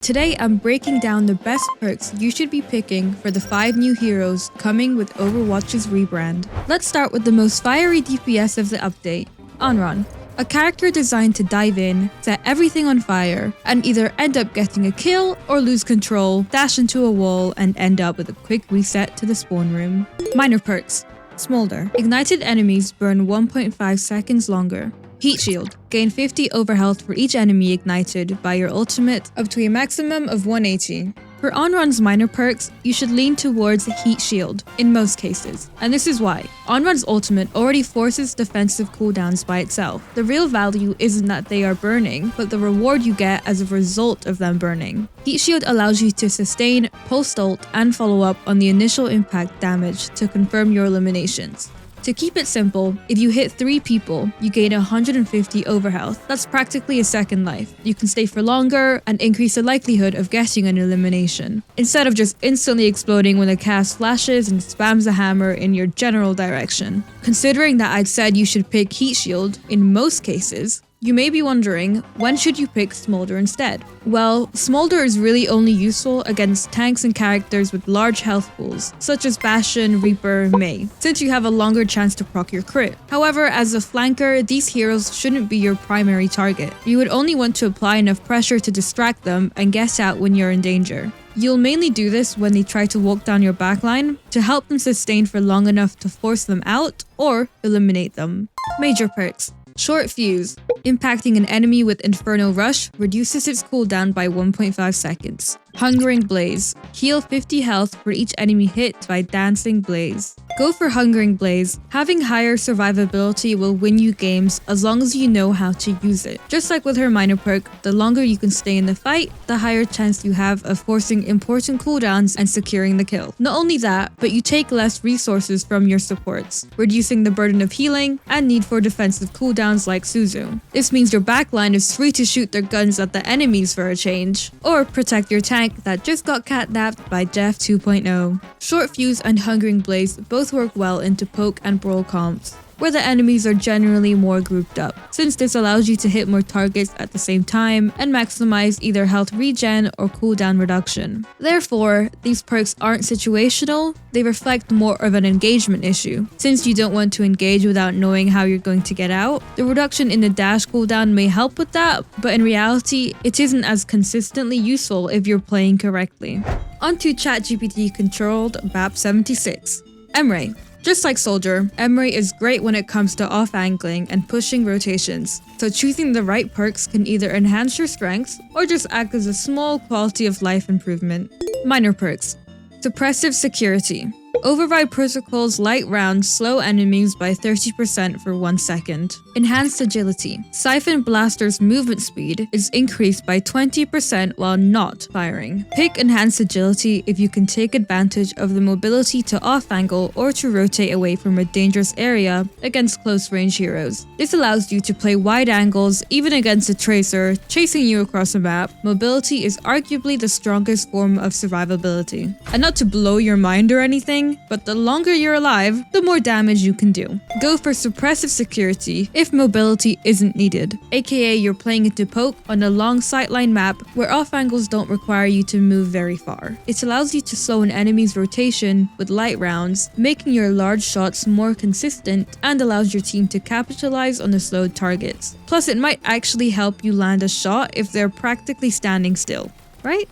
Today I'm breaking down the best perks you should be picking for the 5 new heroes coming with Overwatch's rebrand. Let's start with the most fiery DPS of the update, Anran. A character designed to dive in, set everything on fire, and either end up getting a kill or lose control, dash into a wall, and end up with a quick reset to the spawn room. Minor perks. Smolder. Ignited enemies burn 1.5 seconds longer. Heat Shield. Gain 50 overhealth for each enemy ignited by your ultimate up to a maximum of 180. For Anran's minor perks, you should lean towards Heat Shield in most cases, and this is why. Anran's ultimate already forces defensive cooldowns by itself. The real value isn't that they are burning, but the reward you get as a result of them burning. Heat Shield allows you to sustain, post-ult, and follow up on the initial impact damage to confirm your eliminations. To keep it simple, if you hit 3 people, you gain 150 overhealth. That's practically a second life. You can stay for longer and increase the likelihood of getting an elimination, instead of just instantly exploding when a cast flashes and spams a hammer in your general direction. Considering that I'd said you should pick Heat Shield in most cases, you may be wondering, when should you pick Smolder instead? Well, Smolder is really only useful against tanks and characters with large health pools, such as Bastion, Reaper, Mei, since you have a longer chance to proc your crit. However, as a flanker, these heroes shouldn't be your primary target. You would only want to apply enough pressure to distract them and get out when you're in danger. You'll mainly do this when they try to walk down your backline to help them sustain for long enough to force them out or eliminate them. Major perks. Short Fuse. Impacting an enemy with Inferno Rush reduces its cooldown by 1.5 seconds. Hungering Blaze. Heal 50 health for each enemy hit by Dancing Blaze. Go for Hungering Blaze. Having higher survivability will win you games as long as you know how to use it. Just like with her minor perk, the longer you can stay in the fight, the higher chance you have of forcing important cooldowns and securing the kill. Not only that, but you take less resources from your supports, reducing the burden of healing and need for defensive cooldowns like Suzu. This means your backline is free to shoot their guns at the enemies for a change, or protect your tank that just got catnapped by Jeff 2.0. Short Fuse and Hungering Blaze both work well into poke and brawl comps, where the enemies are generally more grouped up, since this allows you to hit more targets at the same time and maximize either health regen or cooldown reduction. Therefore, these perks aren't situational, they reflect more of an engagement issue. Since you don't want to engage without knowing how you're going to get out, the reduction in the dash cooldown may help with that, but in reality, it isn't as consistently useful if you're playing correctly. Onto ChatGPT controlled BAP76. Emre. Just like Soldier, Emre is great when it comes to off-angling and pushing rotations, so choosing the right perks can either enhance your strengths or just act as a small quality of life improvement. Minor perks. Suppressive Security. Override Protocol's light rounds slow enemies by 30% for 1 second. Enhanced Agility. Siphon Blaster's movement speed is increased by 20% while not firing. Pick Enhanced Agility if you can take advantage of the mobility to off-angle or to rotate away from a dangerous area against close-range heroes. This allows you to play wide angles even against a tracer chasing you across a map. Mobility is arguably the strongest form of survivability. And not to blow your mind or anything, but the longer you're alive, the more damage you can do. Go for Suppressive Security if mobility isn't needed, aka you're playing into poke on a long sightline map where off angles don't require you to move very far. It allows you to slow an enemy's rotation with light rounds, making your large shots more consistent and allows your team to capitalize on the slowed targets. Plus, it might actually help you land a shot if they're practically standing still, right?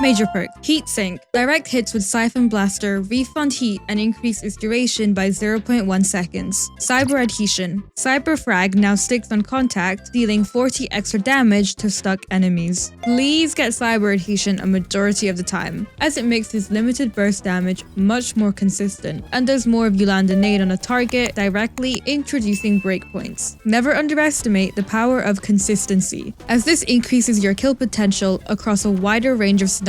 Major perk. Heat Sink. Direct hits with Siphon Blaster refund heat and increase its duration by 0.1 seconds. Cyber Adhesion. Cyber Frag now sticks on contact, dealing 40 extra damage to stuck enemies. Please get Cyber Adhesion a majority of the time, as it makes his limited burst damage much more consistent and does more if you land a nade on a target, directly introducing breakpoints. Never underestimate the power of consistency, as this increases your kill potential across a wider range of scenarios.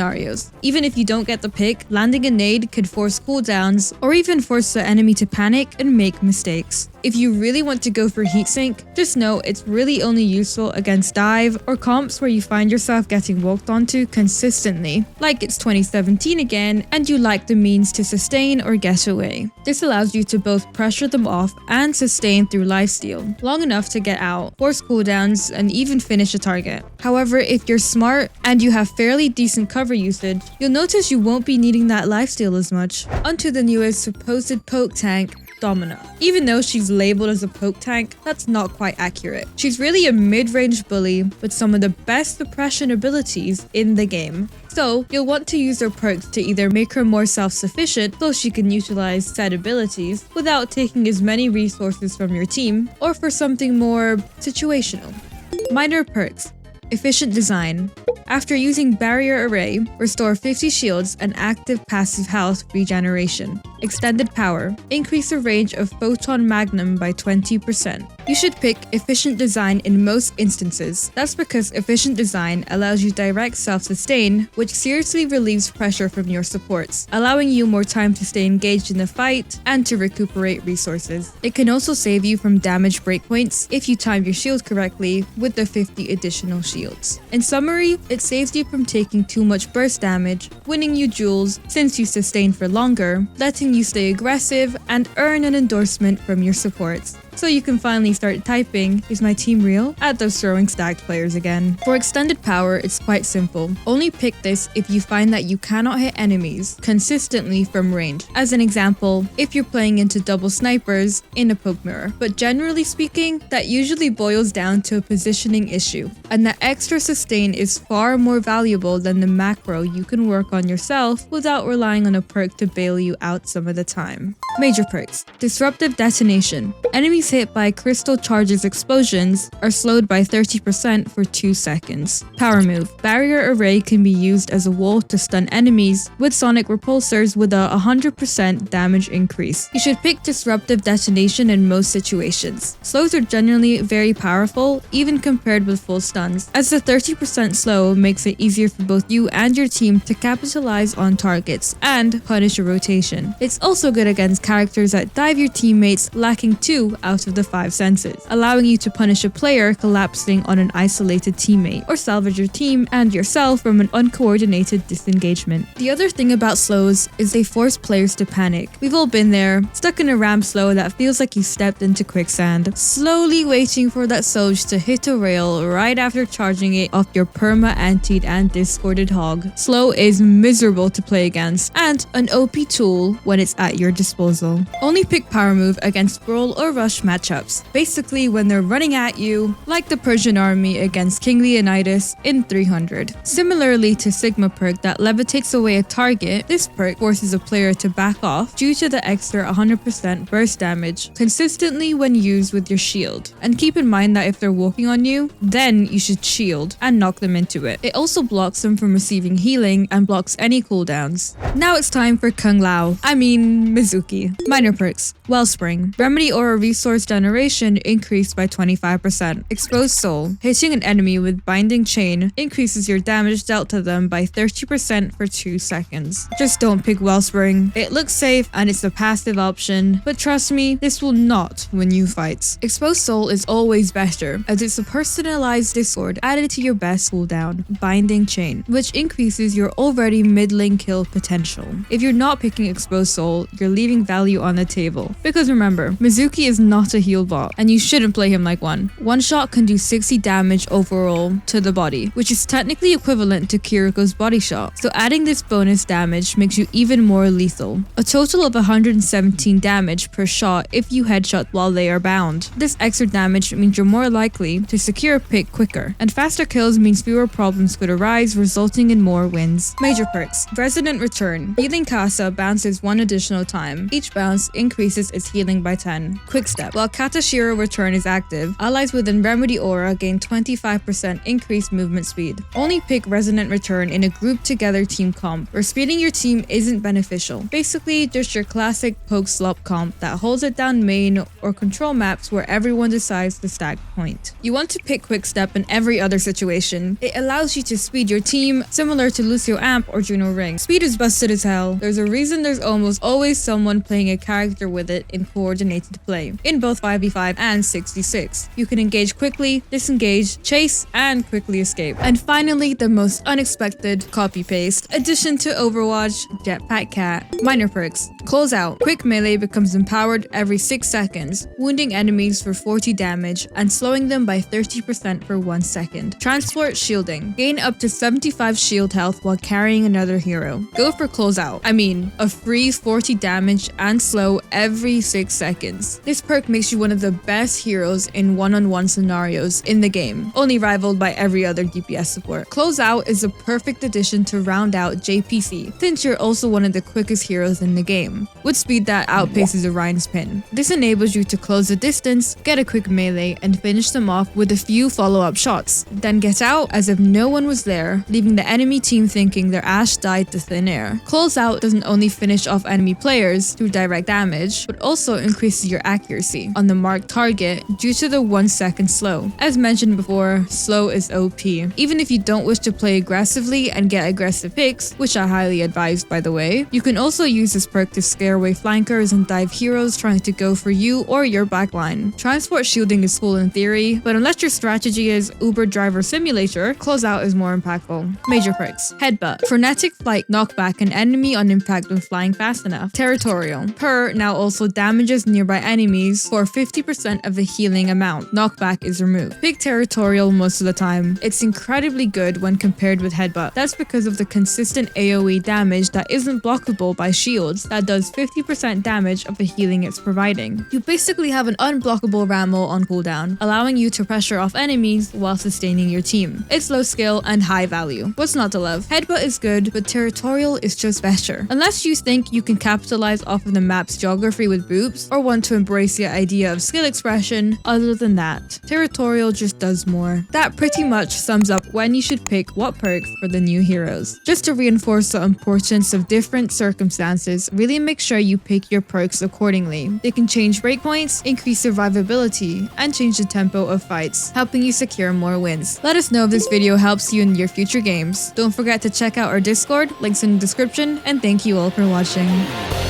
Even if you don't get the pick, landing a nade could force cooldowns or even force the enemy to panic and make mistakes. if you really want to go for heatsink, just know it's really only useful against dive or comps where you find yourself getting walked onto consistently, like it's 2017 again and you lack the means to sustain or get away. This allows you to both pressure them off and sustain through lifesteal, long enough to get out, force cooldowns, and even finish a target. However, if you're smart and you have fairly decent cover usage, you'll notice you won't be needing that lifesteal as much. Onto the newest supposed poke tank, Domina. Even though she's labeled as a poke tank, that's not quite accurate. She's really a mid-range bully with some of the best suppression abilities in the game. So, you'll want to use her perks to either make her more self-sufficient so she can utilize said abilities without taking as many resources from your team, or for something more situational. Minor perks. Efficient design. After using Barrier Array, restore 50 shields and active passive health regeneration. Extended power. Increase the range of Photon Magnum by 20%. You should pick Efficient Design in most instances. That's because Efficient Design allows you direct self-sustain, which seriously relieves pressure from your supports, allowing you more time to stay engaged in the fight and to recuperate resources. It can also save you from damage breakpoints if you time your shield correctly with the 50 additional shields. In summary, it saves you from taking too much burst damage, winning you duels since you sustain for longer, letting you stay aggressive, and earn an endorsement from your supports. So you can finally start typing, "Is my team real?" at those throwing stacked players again. For extended power, it's quite simple. Only pick this if you find that you cannot hit enemies consistently from range. As an example, if you're playing into double snipers in a poke mirror. But generally speaking, that usually boils down to a positioning issue. And that extra sustain is far more valuable than the macro you can work on yourself without relying on a perk to bail you out some of the time. Major perks. Disruptive detonation. Enemies hit by Crystal Charge's explosions are slowed by 30% for 2 seconds. Power move. Barrier Array can be used as a wall to stun enemies with sonic repulsors with a 100% damage increase. You should pick Disruptive Detonation in most situations. Slows are generally very powerful, even compared with full stuns, as the 30% slow makes it easier for both you and your team to capitalize on targets and punish a rotation. It's also good against characters that dive your teammates lacking 2 out of the 5 senses, allowing you to punish a player collapsing on an isolated teammate, or salvage your team and yourself from an uncoordinated disengagement. The other thing about slows is they force players to panic. We've all been there, stuck in a ramp slow that feels like you stepped into quicksand, slowly waiting for that Soj to hit a rail right after charging it off your perma-antied and discorded hog. Slow is miserable to play against, and an OP tool when it's at your disposal. Only pick power move against brawl or rush matchups, basically when they're running at you, like the Persian army against King Leonidas in 300. Similarly to Sigma perk that levitates away a target, this perk forces a player to back off due to the extra 100% burst damage consistently when used with your shield. And keep in mind that if they're walking on you, then you should shield and knock them into it. It also blocks them from receiving healing and blocks any cooldowns. Now it's time for Mizuki. Minor perks. Wellspring. Remedy Aura resource generation increased by 25%. Exposed Soul. Hitting an enemy with Binding Chain increases your damage dealt to them by 30% for 2 seconds. Just don't pick Wellspring. It looks safe and it's a passive option, but trust me, this will not win you fights. Exposed Soul is always better, as it's a personalized discord added to your best cooldown, Binding Chain, which increases your already mid-lane kill potential. If you're not picking Exposed Soul, you're leaving value on the table. Because remember, Mizuki is not a heal bot, and you shouldn't play him like one. One shot can do 60 damage overall to the body, which is technically equivalent to Kiriko's body shot, so adding this bonus damage makes you even more lethal. A total of 117 damage per shot if you headshot while they are bound. This extra damage means you're more likely to secure a pick quicker, and faster kills means fewer problems could arise, resulting in more wins. Major perks. Resonant Return. Healing Casa bounces 1 additional time. Each bounce increases its healing by 10. Quick Step. While Katashiro Return is active, allies within Remedy Aura gain 25% increased movement speed. Only pick Resonant Return in a group together team comp, where speeding your team isn't beneficial. Basically, just your classic poke slop comp that holds it down main or control maps where everyone decides to stack point. You want to pick Quick Step in every other situation. It allows you to speed your team, similar to Lucio Amp or Juno Ring. Speed is busted as hell. There's a reason there's almost always someone playing a character with it in coordinated play. In in both 5v5 and 6v6. You can engage quickly, disengage, chase, and quickly escape. And finally, the most unexpected copy-paste addition to Overwatch, Jetpack Cat. Minor perks. Close out. Quick melee becomes empowered every 6 seconds, wounding enemies for 40 damage and slowing them by 30% for 1 second. Transport shielding. Gain up to 75 shield health while carrying another hero. Go for closeout. I mean, a free 40 damage and slow every 6 seconds. This perk makes you one of the best heroes in one-on-one scenarios in the game, only rivaled by every other DPS support. Closeout is a perfect addition to round out JPC, since you're also one of the quickest heroes in the game, with speed that outpaces Orion's pin. This enables you to close the distance, get a quick melee, and finish them off with a few follow-up shots, then get out as if no one was there, leaving the enemy team thinking their Ashe died to thin air. Closeout doesn't only finish off enemy players through direct damage, but also increases your accuracy on the marked target due to the 1 second slow. As mentioned before, slow is OP. Even if you don't wish to play aggressively and get aggressive picks, which I highly advise by the way, you can also use this perk to scare away flankers and dive heroes trying to go for you or your backline. Transport shielding is cool in theory, but unless your strategy is Uber Driver Simulator, closeout is more impactful. Major perks. Headbutt. Frenetic flight knockback an enemy on impact when flying fast enough. Territorial. Per now also damages nearby enemies for 50% of the healing amount. Knockback is removed. Pick Territorial most of the time. It's incredibly good when compared with Headbutt. That's because of the consistent AoE damage that isn't blockable by shields that does 50% damage of the healing it's providing. You basically have an unblockable Ramel on cooldown, allowing you to pressure off enemies while sustaining your team. It's low skill and high value. What's not to love? Headbutt is good, but Territorial is just better. Unless you think you can capitalize off of the map's geography with boops, or want to embrace the idea of skill expression, other than that, Territorial just does more. That pretty much sums up when you should pick what perks for the new heroes. Just to reinforce the importance of different circumstances, really make sure you pick your perks accordingly. They can change breakpoints, increase survivability, and change the tempo of fights, helping you secure more wins. Let us know if this video helps you in your future games. Don't forget to check out our Discord, links in the description, and thank you all for watching.